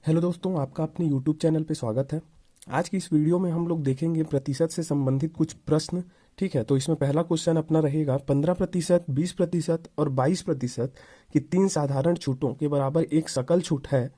Hello दोस्तों, आपका अपने यूट्यूब चैनल पे स्वागत है। आज की इस वीडियो में हम लोग देखेंगे प्रतिशत से संबंधित कुछ प्रश्न। ठीक है, तो इसमें पहला क्वेश्चन अपना रहेगा 15%, 20% और 22% की तीन साधारण छूटों के बराबर एक सकल छूट है,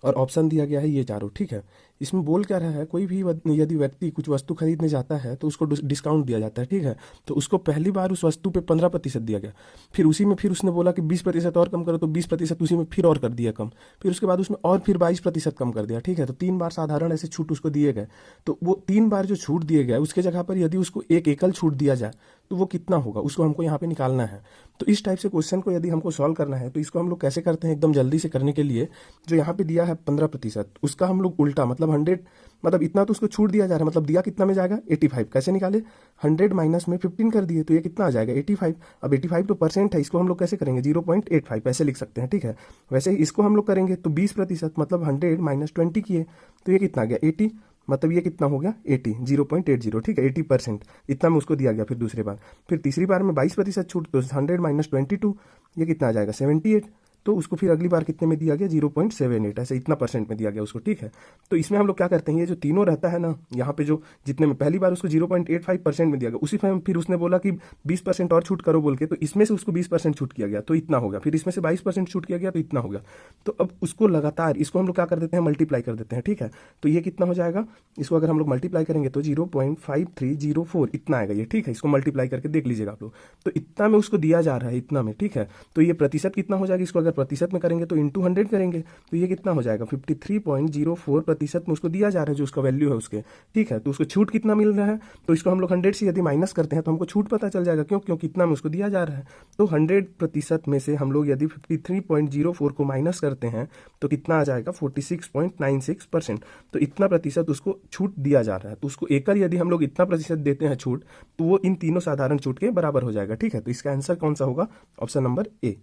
और ऑप्शन दिया गया है ये चारों। ठीक है, इसमें बोल क्या रहा है, कोई भी यदि व्यक्ति कुछ वस्तु खरीदने जाता है तो उसको डिस्काउंट दिया जाता है। ठीक है, तो उसको पहली बार उस वस्तु पे 15% दिया गया, फिर उसी में फिर उसने बोला कि 20% और कम करो, तो 20% उसी में फिर और कर दिया कम, फिर उसके बाद उसमें और फिर 22% कम कर दिया। ठीक है, तो 3 बार साधारण ऐसे छूट उसको दिए गए। तो वो 3 बार जो छूट दिए गए उसके जगह पर यदि उसको एक एकल छूट दिया जाए तो वो कितना होगा, उसको हमको यहाँ पे निकालना है। तो इस टाइप से क्वेश्चन को यदि हमको सॉल्व करना है तो इसको हम लोग कैसे करते हैं, एकदम जल्दी से करने के लिए जो यहाँ पे दिया है 15%, उसका हम लोग उल्टा मतलब 100, मतलब इतना तो उसको छूट दिया जा रहा है, मतलब दिया कितना में जाएगा 85। कैसे निकाले, 100 माइनस में 15 कर दिए तो ये कितना आ जाएगा 85। अब 85 तो परसेंट है, इसको हम लोग कैसे करेंगे 0.85 ऐसे लिख सकते हैं। ठीक है, वैसे ही इसको हम लोग करेंगे तो 20% मतलब 100 माइनस 20 किए तो ये कितना आ गया 80, मतलब ये कितना हो गया 80, 0.80। ठीक है, 80% इतना में उसको दिया गया। फिर दूसरी बार, फिर तीसरी बार में 22% छूट, तो 100 माइनस 22 ये कितना आ जाएगा 78, तो उसको फिर अगली बार कितने में दिया गया 0.78, ऐसे इतना परसेंट में दिया गया उसको। ठीक है, तो इसमें हम लोग क्या करते हैं, ये जो तीनों रहता है ना यहाँ पे, जो जितने में पहली बार उसको 0.85% में दिया गया, उसी में फिर उसने बोला कि 20% और छूट करो बोल के, तो इसमें से उसको 20% छूट किया गया तो इतना होगा, फिर इसमें से 22% छूट किया गया तो इतना होगा। तो अब उसको लगातार इसको हम लोग क्या कर देते हैं, मल्टीप्लाई कर देते हैं। ठीक है, तो ये कितना हो जाएगा, इसको अगर हम लोग मल्टीप्लाई करेंगे तो 0.5304 इतना आएगा ये। ठीक है, इसको मल्टीप्लाई करके देख लीजिएगा आप लोग, तो इतना में उसको दिया जा रहा है, इतना में। ठीक है, तो ये प्रतिशत कितना हो जाएगा, इसको अगर प्रतिशत में करेंगे तो इंटू 100 करेंगे तो ये कितना हो जाएगा 53.04% में उसको दिया जा रहा है, जो उसका वैल्यू है उसके। ठीक है, तो उसको छूट कितना मिल रहा है, तो इसको हम लोग 100 से यदि माइनस करते हैं तो हमको छूट पता चल जाएगा, क्यों, क्योंकि इतना में उसको दिया जा रहा है। तो 100% में से हम लोग यदि 53.04 को माइनस करते हैं तो कितना आ जाएगा 46.96%। तो इतना प्रतिशत उसको छूट दिया जा रहा है, तो उसको एकल यदि हम लोग इतना प्रतिशत देते हैं छूट, तो वो इन तीनों साधारण छूट के बराबर हो जाएगा। ठीक है, तो इसका आंसर कौन सा होगा, ऑप्शन नंबर ए।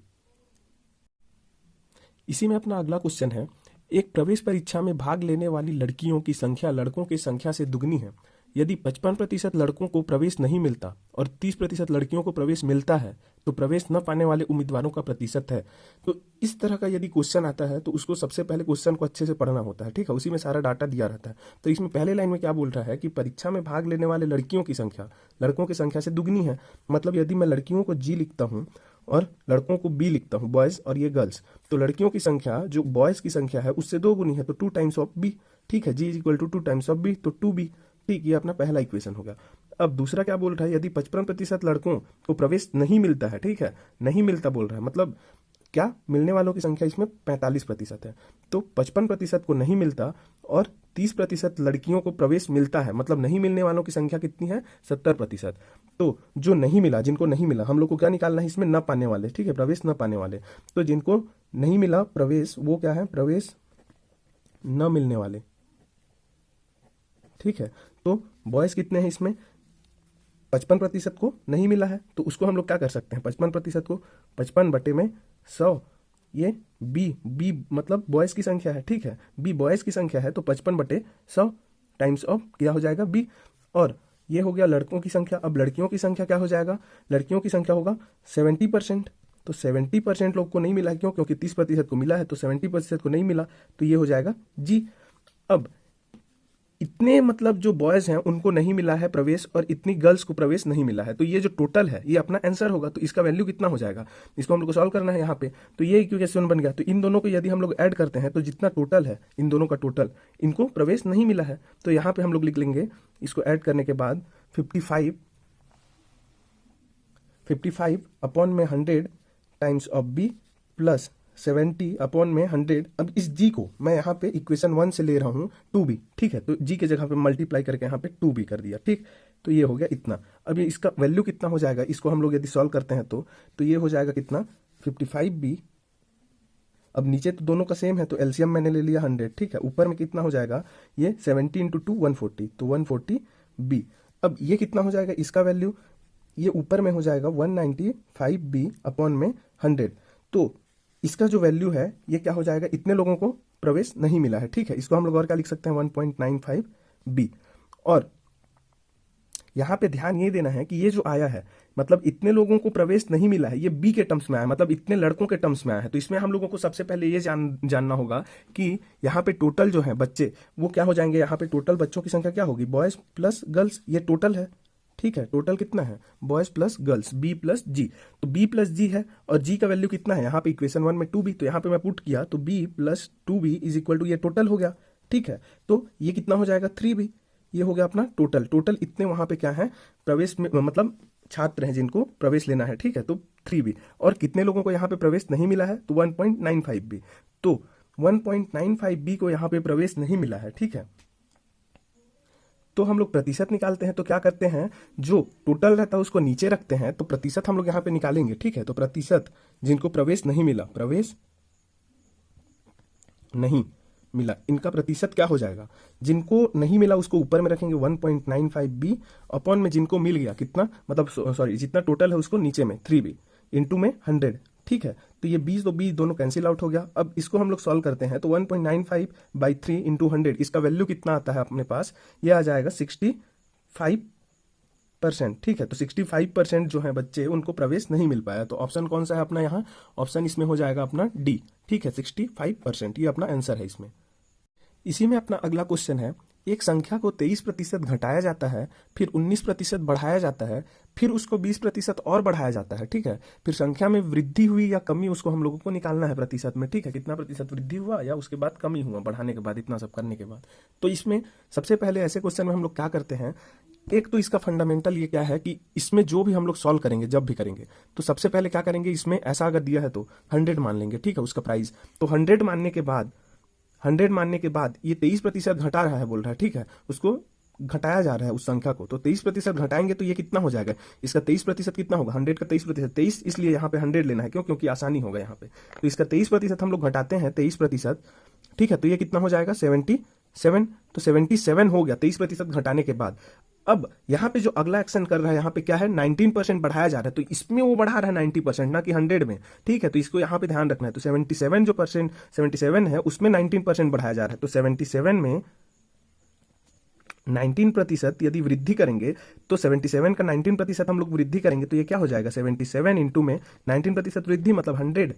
इसी में अपना अगला क्वेश्चन है, एक प्रवेश परीक्षा में भाग लेने वाली लड़कियों की संख्या लड़कों की संख्या से दुगनी है। यदि 55% लड़कों को प्रवेश नहीं मिलता और 30% लड़कियों को प्रवेश मिलता है तो प्रवेश न पाने वाले उम्मीदवारों का प्रतिशत है। तो इस तरह का यदि क्वेश्चन आता है तो उसको सबसे पहले क्वेश्चन को अच्छे से पढ़ना होता है। ठीक है, उसी में सारा डाटा दिया रहता है। तो इसमें पहले लाइन में क्या बोल रहा है कि परीक्षा में भाग लेने वाले लड़कियों की संख्या लड़कों की संख्या से दुगनी है। मतलब यदि मैं लड़कियों को जी लिखता हूँ और लड़कों को बी लिखता हूँ, बॉयज और ये गर्ल्स, तो लड़कियों की संख्या जो बॉयज की संख्या है उससे 2 गुनी है, तो 2 टाइम्स ऑफ बी। ठीक है, G is equal to 2 times of B, तो 2b। ठीक, ये अपना पहला इक्वेशन हो गया। अब दूसरा क्या बोल रहा है, यदि 55% लड़कों को प्रवेश नहीं मिलता है, ठीक है, नहीं मिलता बोल रहा है, मतलब क्या, मिलने वालों की संख्या इसमें 45% है, तो 55% को नहीं मिलता और 30% लड़कियों को प्रवेश मिलता है, मतलब नहीं मिलने वालों की संख्या कितनी है 70%। तो जो नहीं मिला, जिनको नहीं मिला, हम लोग को क्या निकालना है इसमें, न पाने वाले। ठीक है, प्रवेश न पाने वाले, तो जिनको नहीं मिला प्रवेश वो क्या है, प्रवेश न मिलने वाले। ठीक है, तो बॉयज कितने हैं इसमें, 55% को नहीं मिला है, तो उसको हम लोग क्या कर सकते हैं, 55% को 55/100, ये बी मतलब बॉयज की संख्या है। ठीक है, बी बॉयज की संख्या है, तो 55/100 टाइम्स ऑफ क्या हो जाएगा बी, और ये हो गया लड़कों की संख्या। अब लड़कियों की संख्या क्या हो जाएगा, लड़कियों की संख्या होगा 70%, तो 70% लोग को नहीं मिला है, क्यों, क्योंकि 30% को मिला है, तो 70% को नहीं मिला, तो ये हो जाएगा जी। अब इतने मतलब जो बॉयज हैं उनको नहीं मिला है प्रवेश और इतनी गर्ल्स को प्रवेश नहीं मिला है, तो ये जो टोटल है ये अपना आंसर होगा। तो इसका वैल्यू कितना हो जाएगा, इसको हम लोग को सॉल्व करना है यहाँ पे। तो ये इक्वेशन बन गया, तो इन दोनों को यदि हम लोग ऐड करते हैं तो जितना टोटल है इन दोनों का टोटल, इनको प्रवेश नहीं मिला है, तो यहाँ पे हम लोग लिख लेंगे इसको ऐड करने के बाद 55 अपॉन में 100 times of B plus 70 upon में 100। अब इस जी को मैं यहाँ पे इक्वेशन 1 से ले रहा हूँ 2b। ठीक है, तो जी के जगह पे मल्टीप्लाई करके यहाँ पे 2b कर दिया। ठीक, तो ये हो गया इतना। अब ये इसका वैल्यू कितना हो जाएगा, इसको हम लोग यदि सॉल्व करते हैं तो ये हो जाएगा कितना 55b। अब नीचे तो दोनों का सेम है, तो एलसीएम मैंने ले लिया 100। ठीक है, ऊपर में कितना हो जाएगा, ये 70 इंटू 2 140, तो 140b। अब ये कितना हो जाएगा, इसका वैल्यू ये ऊपर में हो जाएगा 195b अपॉन में 100। तो इसका जो वैल्यू है ये क्या हो जाएगा, इतने लोगों को प्रवेश नहीं मिला है। ठीक है, इसको हम लोग और क्या लिख सकते हैं 1.95b, और यहाँ पे ध्यान ये देना है कि ये जो आया है मतलब इतने लोगों को प्रवेश नहीं मिला है, ये बी के टर्म्स में आया, मतलब इतने लड़कों के टर्म्स में आया है। तो इसमें हम लोगों को सबसे पहले ये जानना होगा कि यहाँ पे टोटल जो है बच्चे वो क्या हो जाएंगे, यहाँ पे टोटल बच्चों की संख्या क्या होगी, बॉयज प्लस गर्ल्स, ये टोटल है, ठीक है। टोटल कितना है, boys plus girls, B plus G. तो बी प्लस जी है और जी का वैल्यू कितना है, यहाँ पे इक्वेशन 1 में 2b, तो यहाँ पे मैं पुट किया तो b plus 2b is equal to ये टोटल हो गया, ठीक है। तो ये कितना हो जाएगा 3b, ये हो गया अपना टोटल इतने वहां पे क्या है प्रवेश में, मतलब छात्र हैं जिनको प्रवेश लेना है, ठीक है। तो 3b और कितने लोगों को यहाँ पे प्रवेश नहीं मिला है, तो 1.95b। तो 1.95b को यहाँ पे प्रवेश नहीं मिला है, ठीक है। तो हम लोग प्रतिशत निकालते हैं, तो क्या करते हैं, जो टोटल रहता है उसको नीचे रखते हैं, तो प्रतिशत हम लोग यहाँ पे निकालेंगे, ठीक है। तो प्रतिशत जिनको प्रवेश नहीं मिला, प्रवेश नहीं मिला, इनका प्रतिशत क्या हो जाएगा, जिनको नहीं मिला उसको ऊपर में रखेंगे 1.95b अपॉन में जिनको मिल गया कितना, मतलब सॉरी जितना टोटल है उसको नीचे में 3b इंटू में 100, ठीक है। तो ये 20 तो 20 दोनों कैंसिल आउट हो गया। अब इसको हम लोग सॉल्व करते हैं, तो 1.95/3 इंटू 100, इसका वैल्यू कितना आता है अपने पास, ये आ जाएगा 65%, ठीक है। तो 65% जो है बच्चे उनको प्रवेश नहीं मिल पाया। तो ऑप्शन कौन सा है अपना यहाँ, ऑप्शन इसमें हो जाएगा अपना डी, ठीक है। 65% ये अपना आंसर है इसमें। इसी में अपना अगला क्वेश्चन है, एक संख्या को 23% घटाया जाता है, फिर 19% बढ़ाया जाता है, फिर उसको 20% और बढ़ाया जाता है, ठीक है। फिर संख्या में वृद्धि हुई या कमी उसको हम लोगों को निकालना है प्रतिशत में, ठीक है। कितना प्रतिशत वृद्धि हुआ या उसके बाद कमी हुआ बढ़ाने के बाद, इतना सब करने के बाद। तो इसमें सबसे पहले ऐसे क्वेश्चन में हम लोग क्या करते हैं, एक तो इसका फंडामेंटल ये क्या है कि इसमें जो भी हम लोग सॉल्व करेंगे, जब भी करेंगे तो सबसे पहले क्या करेंगे, इसमें ऐसा अगर दिया है तो 100 मान लेंगे, ठीक है, उसका प्राइस। तो 100 मानने के बाद ये 23% घटा रहा है बोल रहा है, ठीक है, उसको घटाया जा रहा है उस संख्या को। तो 23% घटाएंगे तो ये कितना हो जाएगा, इसका 23% कितना होगा, 100 का 23%, 23 इसलिए यहाँ पे 100 लेना है, क्यों, क्योंकि आसानी होगा यहाँ पे। तो इसका 23% हम लोग घटाते हैं 23%, ठीक है। तो ये कितना हो जाएगा 77, तो 77 हो गया 23% घटाने के बाद। अब यहाँ पे जो अगला एक्शन कर रहा है, यहाँ पे क्या है 19% बढ़ाया जा रहा है, तो इसमें वो बढ़ा रहा है 90%, ना कि 100 में, ठीक है। तो इसको यहाँ पे ध्यान रखना है। तो 77 है उसमें 19% बढ़ाया जा रहा है। तो 77 में 19% यदि वृद्धि करेंगे, तो 77 का 19% हम लोग वृद्धि करेंगे, तो ये क्या हो जाएगा 77 इंटू में 19% वृद्धि, मतलब 100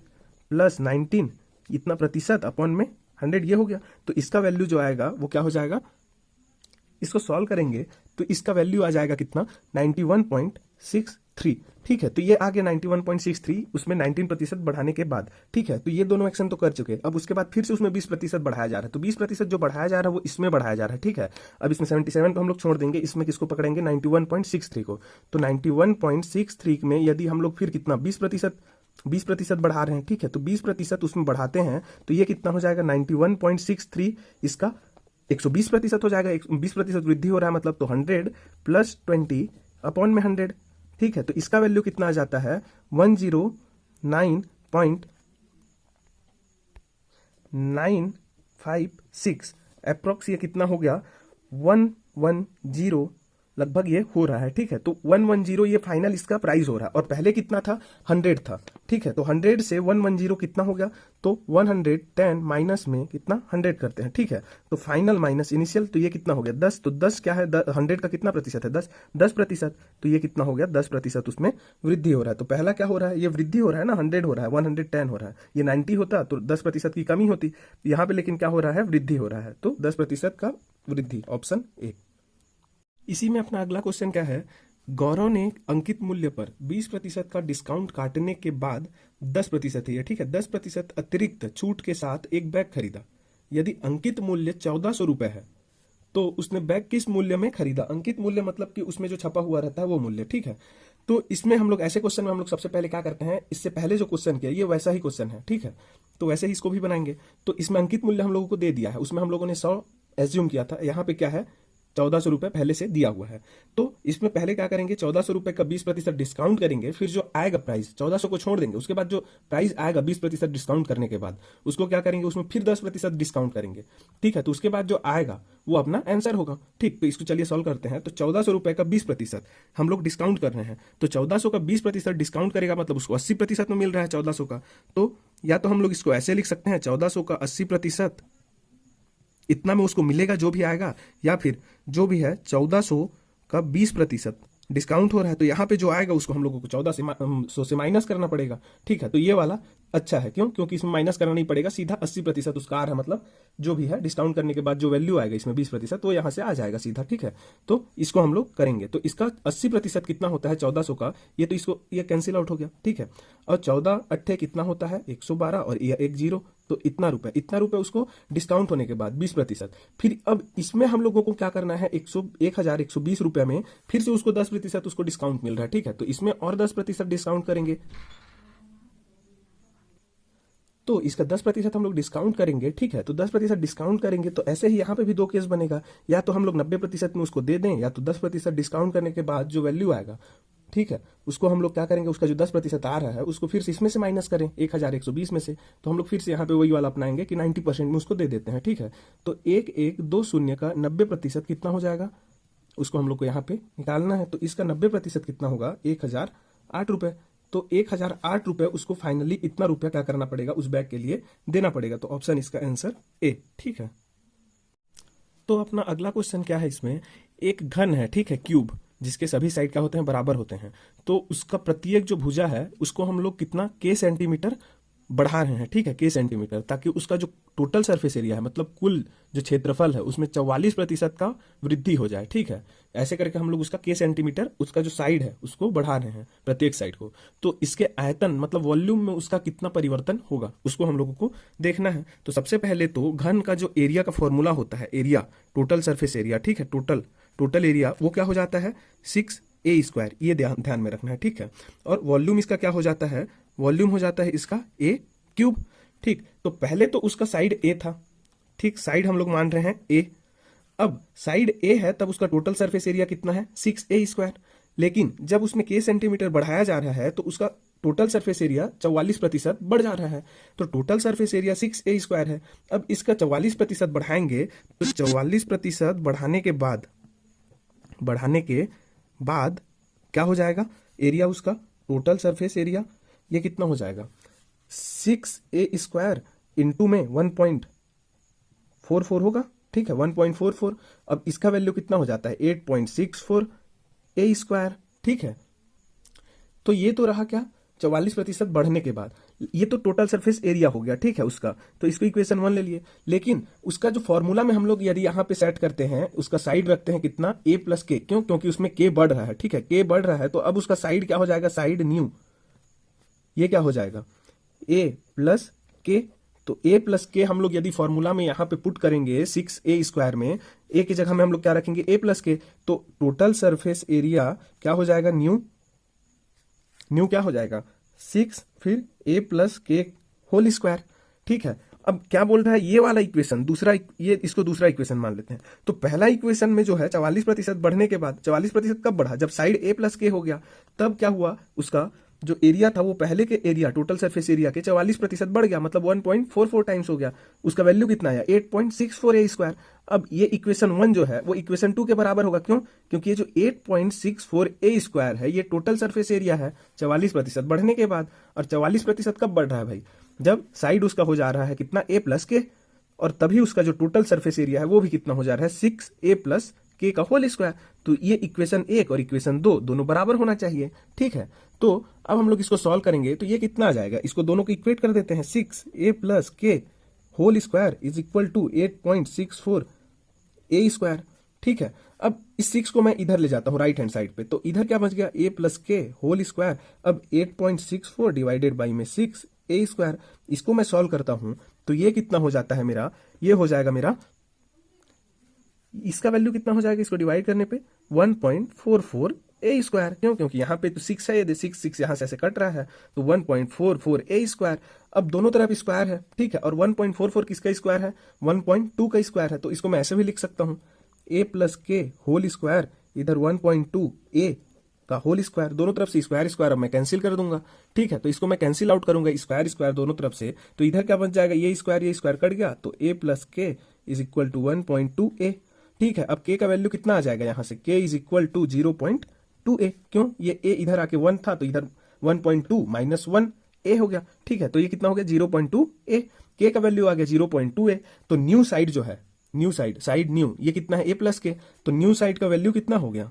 प्लस 19 इतना प्रतिशत अपॉन में 100, ये हो गया। तो इसका वैल्यू जो आएगा वो क्या हो जाएगा, इसको सॉल्व करेंगे तो इसका वैल्यू आ जाएगा कितना 91.63, ठीक है। तो ये आ गया 91.63 उसमें 19% बढ़ाने के बाद, ठीक है। तो ये दोनों एक्शन तो कर चुके हैं। अब उसके बाद फिर से उसमें 20% बढ़ाया जा रहा है, तो 20% जो बढ़ाया जा रहा है वो इसमें बढ़ाया जा रहा है, ठीक है। अब इसमें 77 को हम लोग छोड़ देंगे, इसमें किसको पकड़ेंगे 91.63 को। तो 91.63 में यदि हम लोग फिर कितना 20% बढ़ा रहे हैं, ठीक है। तो 20% उसमें बढ़ाते हैं तो ये कितना हो जाएगा 91.63, इसका 120% हो जाएगा। 20% वृद्धि हो रहा है मतलब, तो 100 प्लस 20 अपॉन में 100, ठीक है। तो इसका वैल्यू कितना आ जाता है 109.956 अप्रोक्स, ये कितना हो गया 110 लगभग ये हो रहा है, ठीक है। तो 110 ये फाइनल इसका प्राइस हो रहा है, और पहले कितना था 100 था, ठीक है। तो 100 से 110 कितना हो गया, तो 110 माइनस में कितना 100 करते हैं, ठीक है। तो फाइनल माइनस इनिशियल, तो ये कितना हो गया 10, तो 10 क्या है 100 का कितना प्रतिशत है 10%, तो ये कितना हो गया 10% उसमें वृद्धि हो रहा है। तो पहला क्या हो रहा है, ये वृद्धि हो रहा है ना, 100 हो रहा है 110 हो रहा है, ये 90 होता तो 10% की कमी होती, यहाँ पे लेकिन क्या हो रहा है वृद्धि हो रहा है, तो 10% का वृद्धि, ऑप्शन ए। इसी में अपना अगला क्वेश्चन क्या है, गौरव ने अंकित मूल्य पर 20% का डिस्काउंट काटने के बाद 10% है, ठीक है, 10% अतिरिक्त छूट के साथ एक बैग खरीदा। यदि अंकित मूल्य 1400 रुपए है तो उसने बैग किस मूल्य में खरीदा। अंकित मूल्य मतलब कि उसमें जो छपा हुआ रहता है वो मूल्य, ठीक है। तो इसमें हम लोग ऐसे क्वेश्चन में हम लोग सबसे पहले क्या करते हैं, इससे पहले जो क्वेश्चन किया ये वैसा ही क्वेश्चन है, ठीक है। तो वैसे ही इसको भी बनाएंगे। तो इसमें अंकित मूल्य हम लोगों को दे दिया है, उसमें हम लोगों ने 100 एज्यूम किया था, यहाँ पे क्या है 1400 रुपए पहले से दिया हुआ है। तो इसमें पहले क्या करेंगे 1400 रुपए का 20% डिस्काउंट करेंगे, फिर जो आएगा प्राइस 1400 को छोड़ देंगे, उसके बाद जो प्राइस आएगा 20% डिस्काउंट करने के बाद उसको क्या करेंगे, उसमें फिर 10% डिस्काउंट करेंगे, ठीक है। तो उसके बाद जो आएगा वो अपना आंसर होगा, ठीक। तो इसको चलिए सॉल्व करते हैं। तो 1400 रुपए का 20% हम लोग डिस्काउंट कर रहे हैं, तो 1400 का 20% डिस्काउंट करेगा मतलब उसको 80% में मिल रहा है 1400 का। तो या तो हम लोग इसको ऐसे लिख सकते हैं 1400 का 80% इतना में उसको मिलेगा जो भी आएगा, या फिर जो भी है 1400 का 20% डिस्काउंट हो रहा है, तो यहाँ पे जो आएगा उसको हम लोगों को 1400 से माइनस करना पड़ेगा। ठीक है, तो ये वाला अच्छा है, क्यों? क्योंकि इसमें माइनस करना नहीं पड़ेगा, सीधा 80% उसका आ रहा है, मतलब जो भी है डिस्काउंट करने के बाद जो वैल्यू आएगा इसमें 20% वो यहाँ से आ जाएगा सीधा। ठीक है, तो इसको हम लोग करेंगे, तो इसका 80% कितना होता है 1400 का, ये तो इसको ये कैंसिल आउट हो गया। ठीक है, और 14 अट्ठे कितना होता है 112 और ये एक जीरो, तो इतना रुपए उसको डिस्काउंट होने के बाद 20%। फिर अब इसमें हम लोगों को क्या करना है, 1120 रुपए में फिर से उसको 10% उसको डिस्काउंट मिल रहा है। ठीक है, तो इसमें और 10% डिस्काउंट करेंगे, तो इसका 10% हम लोग डिस्काउंट करेंगे। ठीक है, तो 10% डिस्काउंट करेंगे, तो ऐसे ही यहाँ पे भी दो केस बनेगा, या तो हम लोग 90% में उसको दे दें, या तो 10% डिस्काउंट करने के बाद जो वैल्यू आएगा, ठीक है, उसको हम लोग क्या करेंगे, उसका जो 10% आ रहा है उसको फिर से इसमें से माइनस करें 1120 में से, तो हम लोग फिर से यहाँ पे वही वाला अपनाएंगे कि 90% में उसको दे देते हैं। ठीक है, तो 1120 का 90% कितना हो जाएगा, उसको हम लोग को यहाँ पे निकालना है, तो इसका 90% कितना होगा 1008 रुपये। तो 1008 रुपये उसको फाइनली इतना रुपया क्या करना पड़ेगा, उस बैग के लिए देना पड़ेगा। तो ऑप्शन इसका आंसर ए। ठीक है, तो अपना अगला क्वेश्चन क्या है, इसमें एक घन है, ठीक है, क्यूब, जिसके सभी साइड क्या होते हैं, बराबर होते हैं, तो उसका प्रत्येक जो भुजा है उसको हम लोग कितना के सेंटीमीटर बढ़ा रहे हैं। ठीक है, के सेंटीमीटर, ताकि उसका जो टोटल सरफेस एरिया है, मतलब कुल जो क्षेत्रफल है, उसमें 44% का वृद्धि हो जाए। ठीक है, ऐसे करके हम लोग उसका के सेंटीमीटर, उसका जो साइड है उसको बढ़ा रहे हैं, प्रत्येक साइड को। तो इसके आयतन मतलब वॉल्यूम में उसका कितना परिवर्तन होगा, उसको हम लोगों को देखना है। तो सबसे पहले तो घन का जो एरिया का फॉर्मूला होता है, एरिया, टोटल सरफेस एरिया, ठीक है, टोटल एरिया वो क्या हो जाता है 6a², ये ध्यान में रखना है। ठीक है, और वॉल्यूम इसका क्या हो जाता है, वॉल्यूम हो जाता है इसका a³। ठीक, तो पहले तो उसका साइड a था, ठीक, साइड हम लोग मान रहे हैं a। अब साइड a है तब उसका टोटल सरफेस एरिया कितना है 6a², लेकिन जब उसमें k सेंटीमीटर बढ़ाया जा रहा है तो उसका टोटल सरफेस एरिया 44% बढ़ जा रहा है, तो टोटल सरफेस एरिया 6a² है। अब इसका 44% बढ़ाएंगे, तो 44% बढ़ाने के बाद क्या हो जाएगा, एरिया उसका टोटल सरफेस एरिया ये कितना हो जाएगा 6a² इंटू में 1.44 होगा। ठीक है, 1.44। अब इसका वैल्यू कितना हो जाता है 8.64a²। ठीक है, तो ये तो रहा क्या 44% बढ़ने के बाद, ये तो टोटल सरफेस एरिया हो गया। ठीक है, उसका तो इसको इक्वेशन 1 ले लिए, लेकिन उसका जो फॉर्मूला में हम लोग यदि यहाँ पे सेट करते हैं, उसका साइड रखते हैं कितना a+k, क्यों? क्योंकि उसमें k बढ़ रहा है। ठीक है, k बढ़ रहा है, तो अब उसका साइड क्या हो जाएगा, साइड न्यू, ये क्या हो जाएगा a+k। तो a+k हम लोग यदि फॉर्मूला में यहाँ पे पुट करेंगे 6a² में, a की जगह में हम लोग क्या रखेंगे a+k, तो टोटल सरफेस एरिया क्या हो जाएगा, न्यू क्या हो जाएगा 6 फिर a+k²। ठीक है, अब क्या बोल रहा है ये वाला इक्वेशन, दूसरा, ये इसको दूसरा इक्वेशन मान लेते हैं। तो पहला इक्वेशन में जो है 44% बढ़ने के बाद, 44% कब बढ़ा, जब साइड a+k हो गया, तब क्या हुआ, उसका जो एरिया था वो पहले के एरिया, टोटल सरफेस एरिया के 44% बढ़ गया, मतलब 1.44 टाइम्स हो गया। उसका वैल्यू कितना आया 8.64a²। अब ये इक्वेशन 1 जो है वो इक्वेशन 2 के बराबर होगा, क्यों? क्योंकि ये जो 8.64a² है ये टोटल सरफेस एरिया है 44% बढ़ने के बाद, और 44% कब बढ़ रहा है भाई, जब साइड उसका हो जा रहा है कितना a+k, और तभी उसका जो टोटल सरफेस एरिया है वो भी कितना हो जा रहा है 6a+k²। तो ये इक्वेशन 1 और इक्वेशन 2 दोनों बराबर होना चाहिए। ठीक है, तो अब हम लोग इसको सॉल्व करेंगे, तो ये कितना आ जाएगा, इसको दोनों को इक्वेट कर देते हैं, 6a+k² is equal to 8.64a²। ठीक है, अब इस 6 को मैं इधर ले जाता हूँ राइट हैंड साइड पे, तो इधर क्या बच गया a+k²। अब 8.64 डिवाइडेड बाई में 6a², इसको मैं सॉल्व करता हूं तो ये कितना हो जाता है मेरा, ये हो जाएगा मेरा, इसका वैल्यू कितना हो जाएगा, इसको डिवाइड करने पे 1.44a²। क्यों? क्योंकि यहाँ पे तो 6 है, ये 6 यहाँ से ऐसे कट रहा है, तो 1.44a²। अब दोनों तरफ स्क्वायर है, ठीक है, और 1.44 किसका स्क्वायर है, 1.2 का स्क्वायर है, तो इसको मैं ऐसे भी लिख सकता हूँ a+k² इधर 1.2a का होल स्क्वायर, दोनों तरफ से स्क्वायर अब मैं कैंसिल कर दूंगा। ठीक है, तो इसको मैं कैंसिल आउट करूंगा स्क्वायर दोनों तरफ से, तो इधर क्या बच जाएगा, ये स्क्वायर कट गया, तो a+k is equal to 1.2a। ठीक है, अब k का वैल्यू कितना आ जाएगा यहाँ से, k is equal to 0.2a। क्यों, ये a इधर आके 1 था, तो इधर 1.2 माइनस 1a हो गया। ठीक है, तो ये कितना हो गया 0.2a, k का वैल्यू आ गया 0.2a। तो न्यू साइड जो है, साइड न्यू, ये कितना है a+k, तो न्यू साइड का वैल्यू कितना हो गया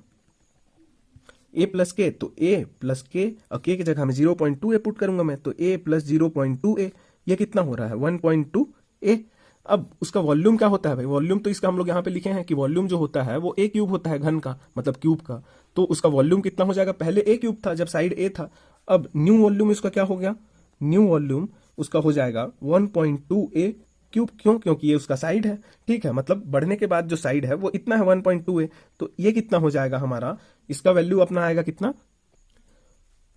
ए प्लस के, तो ए प्लस के और के की जगह में 0.2a पुट करूंगा मैं, तो ए प्लस 0.2a, ये कितना हो रहा है 1.2a। अब उसका वॉल्यूम क्या होता है भाई, वॉल्यूम तो इसका हम लोग यहाँ पे लिखे हैं कि वॉल्यूम जो होता है वो ए क्यूब होता है, घन का मतलब क्यूब का। तो उसका वॉल्यूम कितना हो जाएगा, पहले ए क्यूब था जब साइड ए था, अब न्यू वॉल्यूम इसका क्या हो गया, न्यू वॉल्यूम उसका हो जाएगा 1.2a क्यूब। क्यों, क्योंकि ये उसका साइड है, ठीक है, मतलब बढ़ने के बाद जो साइड है वो इतना है 1.2a, तो ये कितना हो जाएगा हमारा, इसका वैल्यू अपना आएगा कितना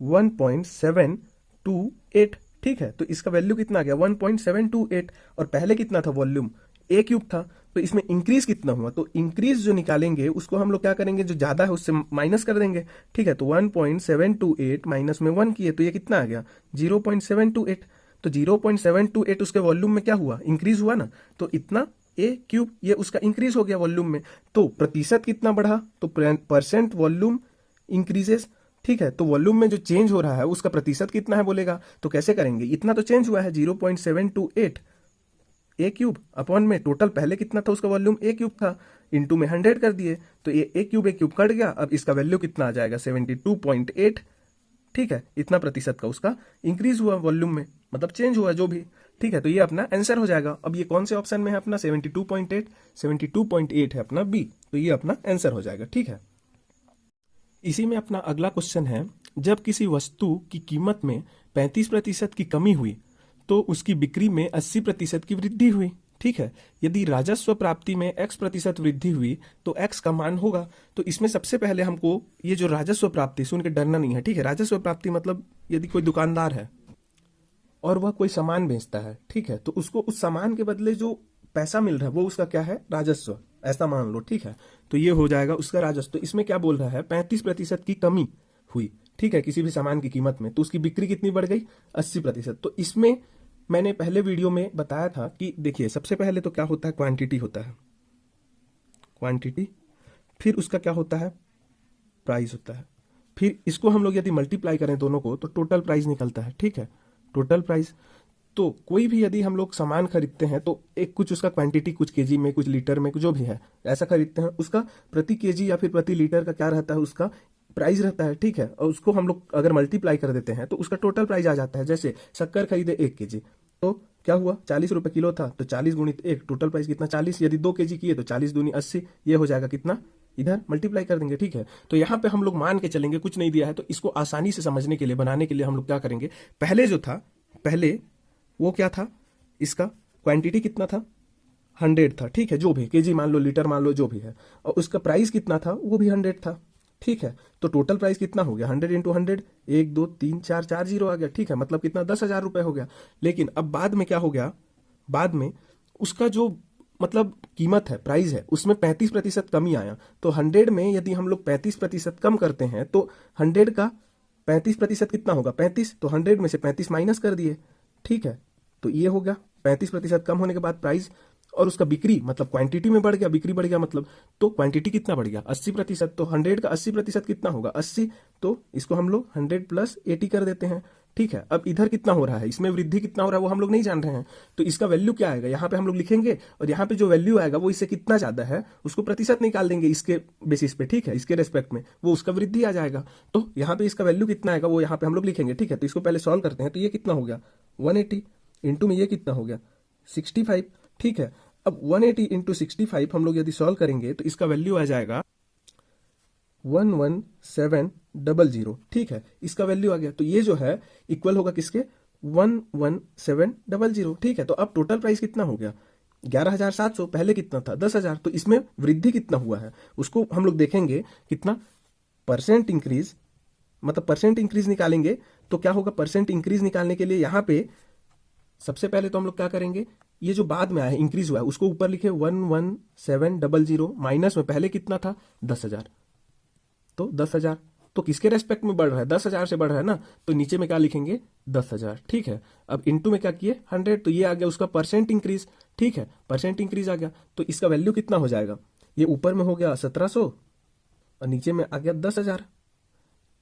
1.728, ठीक है। तो इसका वैल्यू कितना आ गया 1.728, और पहले कितना था वॉल्यूम ए क्यूब था, तो इसमें इंक्रीज कितना हुआ, तो इंक्रीज जो निकालेंगे उसको हम लोग क्या करेंगे, जो ज्यादा है उससे माइनस कर देंगे, ठीक है। तो 1.728 माइनस में 1 किए तो ये कितना आ गया 0.728, तो 0.728 उसके वॉल्यूम में क्या हुआ, इंक्रीज हुआ ना, तो इतना ए क्यूब ये उसका इंक्रीज हो गया वॉल्यूम में। तो प्रतिशत कितना बढ़ा, तो परसेंट वॉल्यूम इंक्रीजेस, ठीक है। तो वॉल्यूम में जो चेंज हो रहा है उसका प्रतिशत कितना है बोलेगा, तो कैसे करेंगे, इतना तो चेंज हुआ है 0.728 ए क्यूब अपॉन में टोटल पहले कितना था उसका वॉल्यूम ए क्यूब था, इंटू में 100 कर दिए, तो ये ए क्यूब कट गया, अब इसका वैल्यू कितना आ जाएगा 72.8, ठीक है। इतना प्रतिशत का उसका इंक्रीज हुआ वॉल्यूम में, मतलब चेंज हुआ जो भी, ठीक है। तो ये अपना आंसर हो जाएगा। अब ये कौन से ऑप्शन में है अपना 72.8, 72.8 है अपना बी, तो ये अपना आंसर हो जाएगा, ठीक है। इसी में अपना अगला क्वेश्चन है, जब किसी वस्तु की कीमत में 35% की कमी हुई तो उसकी बिक्री में 80% की वृद्धि हुई, ठीक है। यदि राजस्व प्राप्ति में x% वृद्धि हुई तो x का मान होगा। तो इसमें सबसे पहले हमको ये जो राजस्व प्राप्ति, सुन के डरना नहीं है, ठीक है। राजस्व प्राप्ति मतलब यदि कोई दुकानदार है और वह कोई सामान बेचता है, ठीक है, तो उसको उस सामान के बदले जो पैसा मिल रहा है वो उसका क्या है, राजस्व, ऐसा मान लो, ठीक है। तो ये हो जाएगा उसका राजस्व। तो इसमें क्या बोल रहा है 35% की कमी हुई, ठीक है, किसी भी सामान की कीमत में, तो उसकी बिक्री कितनी बढ़ गई 80%। तो इसमें मैंने पहले वीडियो में बताया था कि देखिए सबसे पहले तो क्या होता है, क्वांटिटी होता है, क्वांटिटी, फिर उसका क्या होता है, प्राइस होता है, फिर इसको हम लोग यदि मल्टीप्लाई करें दोनों को तो टोटल प्राइस निकलता है, ठीक है, टोटल प्राइस। तो कोई भी यदि हम लोग सामान खरीदते हैं तो एक कुछ उसका क्वांटिटी, कुछ केजी में, कुछ लीटर में, जो भी है ऐसा खरीदते हैं, उसका प्रति केजी या फिर प्रति लीटर का क्या रहता है, उसका प्राइस रहता है, ठीक है। और उसको हम लोग अगर मल्टीप्लाई कर देते हैं तो उसका टोटल प्राइस आ जाता है। जैसे शक्कर खरीदे 1 केजी तो क्या हुआ 40 रुपए किलो था, तो 40 गुणित 1, टोटल प्राइस कितना 40। यदि 2 केजी किए तो 40 दूनी 80, ये हो जाएगा कितना, इधर मल्टीप्लाई कर देंगे, ठीक है। तो यहाँ पे हम लोग मान के चलेंगे, कुछ नहीं दिया है, तो इसको आसानी से समझने के लिए, बनाने के लिए हम लोग क्या करेंगे, पहले जो था, पहले वो क्या था, इसका क्वांटिटी कितना था 100 था, ठीक है, जो भी केजी मान लो, लीटर मान लो, जो भी है, और उसका प्राइस कितना था वो भी 100 था, ठीक है। तो टोटल प्राइस कितना हो गया 100 इंटू 100, 1 2 3 4 4 जीरो आ गया, ठीक है, मतलब कितना 10,000 रुपए हो गया। लेकिन अब बाद में क्या हो गया, बाद में उसका जो मतलब कीमत है, प्राइस है, उसमें 35% कमी आया। तो 100 में यदि हम लोग 35% कम करते हैं तो 100 का 35% कितना होगा 35, तो 100 में से 35 माइनस कर दिए, ठीक है। तो ये हो गया 35% कम होने के बाद प्राइस, और उसका बिक्री मतलब क्वांटिटी में बढ़ गया, बिक्री बढ़ गया मतलब, तो क्वांटिटी कितना बढ़ गया 80%, तो 100 का 80% कितना होगा 80, तो इसको हम लोग 100 प्लस 80 कर देते हैं, ठीक है। अब इधर कितना हो रहा है, इसमें वृद्धि कितना हो रहा है वो हम लोग नहीं जान रहे हैं, तो इसका वैल्यू क्या आएगा यहाँ पे हम लोग लिखेंगे, और यहाँ पे जो वैल्यू आएगा वो इससे कितना ज्यादा है उसको प्रतिशत निकाल देंगे इसके बेसिस पे, ठीक है, इसके रेस्पेक्ट में वो उसका वृद्धि आ जाएगा। तो यहाँ पे इसका वैल्यू कितना आएगा वो यहाँ पे हम लोग लिखेंगे, ठीक है। तो इसको पहले सॉल्व करते हैं, तो ये कितना हो गया 180, इंटू में ये कितना हो गया 65, ठीक है। अब 180 इंटू 65 हम लोग यदि सॉल्व करेंगे तो इसका वैल्यू आ जाएगा 11700, ठीक है, इसका वैल्यू आ गया। तो ये जो है इक्वल होगा किसके 11700, ठीक है। तो अब टोटल प्राइस कितना हो गया 11,700, पहले कितना था 10,000, तो इसमें वृद्धि कितना हुआ है उसको हम लोग देखेंगे, कितना परसेंट इंक्रीज, मतलब परसेंट इंक्रीज निकालेंगे तो क्या होगा, परसेंट इंक्रीज निकालने के लिए यहाँ पे सबसे पहले तो हम लोग क्या करेंगे, ये जो बाद में आया इंक्रीज हुआ है उसको ऊपर लिखे 11700, माइनस में पहले कितना था 10,000, तो 10,000 तो किसके रेस्पेक्ट में बढ़ रहा है 10,000 से बढ़ रहा है ना, तो नीचे में क्या लिखेंगे 10,000, ठीक है। अब इंटू में क्या किए 100, तो ये आ गया उसका परसेंट इंक्रीज, ठीक है, परसेंट इंक्रीज आ गया। तो इसका वैल्यू कितना हो जाएगा, ये ऊपर में हो गया 1700 और नीचे में आ गया 10,000,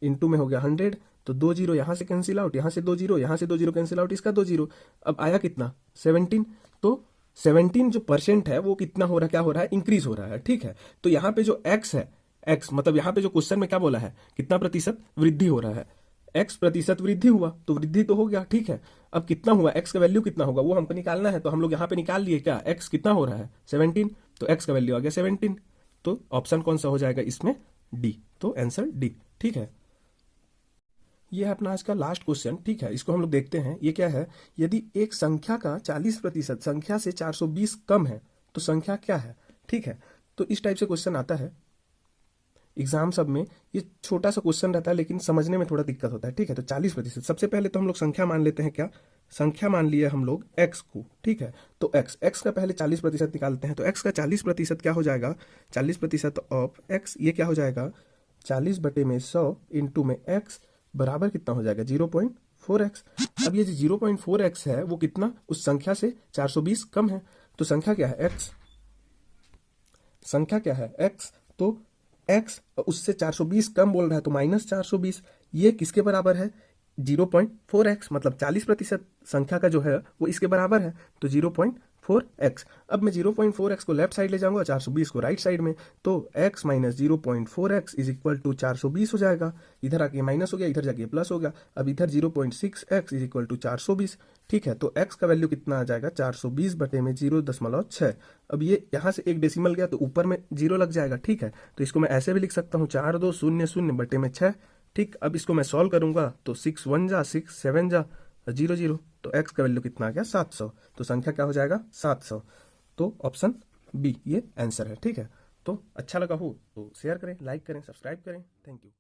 इंटू में हो गया 100, तो 2 जीरो यहाँ से कैंसिल आउट, यहाँ से 2 जीरो, यहाँ से 2 जीरो कैंसिल आउट, इसका 2 जीरो, अब आया कितना 17। तो 17 जो परसेंट है वो कितना हो रहा है, क्या हो रहा है, इंक्रीज हो रहा है, ठीक है। तो यहाँ पे जो x है, एक्स, मतलब यहाँ पे जो क्वेश्चन में क्या बोला है, कितना प्रतिशत वृद्धि हो रहा है, एक्स प्रतिशत वृद्धि हुआ, तो वृद्धि तो हो गया, ठीक है। अब कितना हुआ, एक्स का वैल्यू कितना होगा वो हमको निकालना है, तो हम लोग यहाँ पे निकाल लिए क्या, एक्स कितना हो रहा है 17, तो एक्स का वैल्यू आ गया 17, तो ऑप्शन कौन सा हो जाएगा इसमें, डी, तो आंसर डी, ठीक है। ये है अपना आज का लास्ट क्वेश्चन, ठीक है। इसको हम लोग देखते हैं, ये क्या है, यदि एक संख्या का 40% संख्या से 420 कम है तो संख्या क्या है, ठीक है। तो इस टाइप से क्वेश्चन आता है एग्जाम सब में, ये छोटा सा क्वेश्चन रहता है लेकिन समझने में थोड़ा दिक्कत होता है, ठीक है। तो 40%, सबसे पहले तो हम लोग संख्या मान लेते हैं, क्या संख्या मान लिए हम लोग x को, ठीक है। तो x का पहले 40% निकालते हैं, तो x का 40% क्या हो जाएगा, 40% ऑफ x, ये क्या हो जाएगा 40/100 इंटू में x बराबर कितना हो जाएगा 0.4x। अब ये जो 0.4x है वो कितना, उस संख्या से 420 कम है, तो संख्या क्या है x, संख्या क्या है x, तो x उससे 420 कम बोल रहा है तो -420, ये किसके बराबर है 0.4x, मतलब 40% संख्या का जो है वो इसके बराबर है, तो 0.4x। अब मैं 0.4x को लेफ्ट साइड ले जाऊंगा, 420 को राइट साइड में, तो x minus 0.4x is equal to 420 हो जाएगा, इधर आके माइनस हो गया, इधर जाके प्लस हो गया, अब इधर 0.6x इज इक्वल टू 420, ठीक है। तो x का वैल्यू कितना आ जाएगा 420/0.6। अब ये यहाँ से एक डेसिमल गया तो ऊपर में 0 लग जाएगा, ठीक है। तो इसको मैं ऐसे भी लिख सकता हूँ 4200/6, ठीक। अब इसको मैं सॉल्व करूंगा तो 6 1 जा 6 7 जा 0 0, तो x का वैल्यू कितना आ गया 700, तो संख्या क्या हो जाएगा 700, तो ऑप्शन बी ये आंसर है, ठीक है। तो अच्छा लगा हो तो शेयर करें, लाइक करें, सब्सक्राइब करें, थैंक यू।